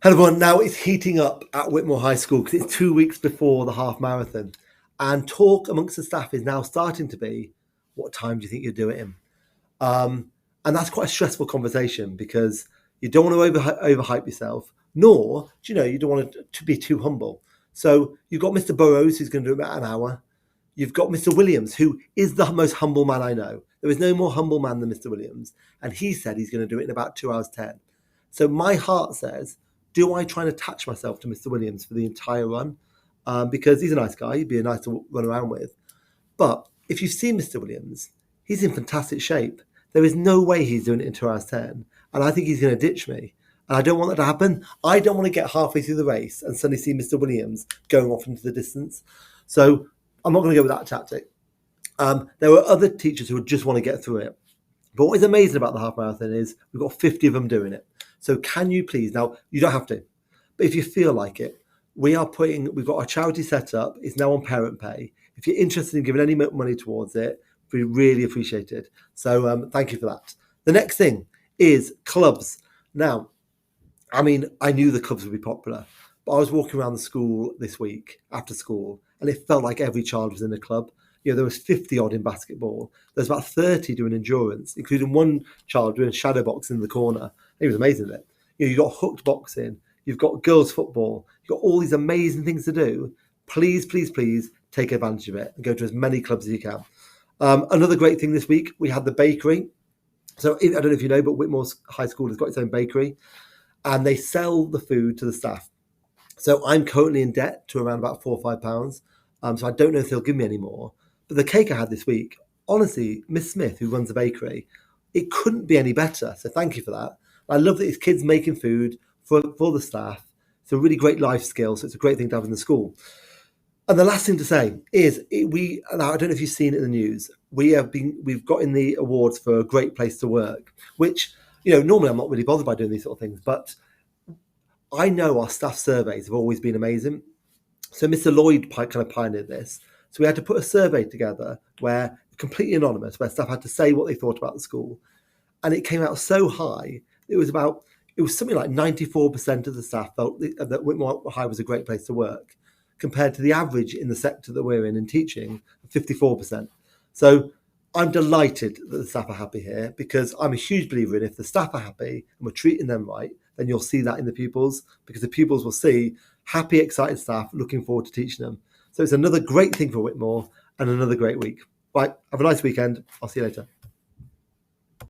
Hello everyone, now it's heating up at Whitmore High School because it's 2 weeks before the half marathon. And talk amongst the staff is now starting to be, what time do you think you'll do it in? And that's quite a stressful conversation because you don't want to overhype yourself, nor, you don't want to be too humble. So you've got Mr. Burrows, who's going to do about an hour. You've got Mr. Williams, who is the most humble man I know. There is no more humble man than Mr. Williams. And he said he's going to do it in about 2 hours 10. So my heart says, do I try and attach myself to Mr. Williams for the entire run? Because he's a nice guy. He'd be nice to run around with. But if you've seen Mr. Williams, he's in fantastic shape. There is no way he's doing it in 2 hours 10. And I think he's going to ditch me. And I don't want that to happen. I don't want to get halfway through the race and suddenly see Mr. Williams going off into the distance. So I'm not going to go with that tactic. There are other teachers who would just want to get through it. But what is amazing about the half marathon is we've got 50 of them doing it. So can you please, now you don't have to, but if you feel like it, we've got our charity set up. It's now on Parent Pay. If you're interested in giving any money towards it, we really appreciate it. So thank you for that. The next thing is clubs. Now, I knew the clubs would be popular, but I was walking around the school this week after school, and it felt like every child was in a club. There was 50 odd in basketball. There's about 30 doing endurance, including one child doing shadow boxing in the corner. He was amazing at it. You've got hooked boxing. You've got girls football. You've got all these amazing things to do. Please, please, please take advantage of it and go to as many clubs as you can. Another great thing this week, we had the bakery. So I don't know if you know, but Whitmore High School has got its own bakery, and they sell the food to the staff. So I'm currently in debt to around about £4 or £5. So I don't know if they'll give me any more. But the cake I had this week, honestly, Miss Smith, who runs the bakery, it couldn't be any better. So thank you for that. I love that it's kids making food for the staff. It's a really great life skill. So it's a great thing to have in the school. And the last thing to say is now I don't know if you've seen it in the news. We've got in the awards for a great place to work, which, normally I'm not really bothered by doing these sort of things, but I know our staff surveys have always been amazing. So Mr. Lloyd kind of pioneered this. So we had to put a survey together where completely anonymous, where staff had to say what they thought about the school. And it came out so high. It was something like 94% of the staff felt that Whitmore High was a great place to work, compared to the average in the sector that we're in teaching, 54%. So I'm delighted that the staff are happy here, because I'm a huge believer in if the staff are happy and we're treating them right, then you'll see that in the pupils, because the pupils will see happy, excited staff looking forward to teaching them. So it's another great thing for Whitmore and another great week. Right, have a nice weekend. I'll see you later.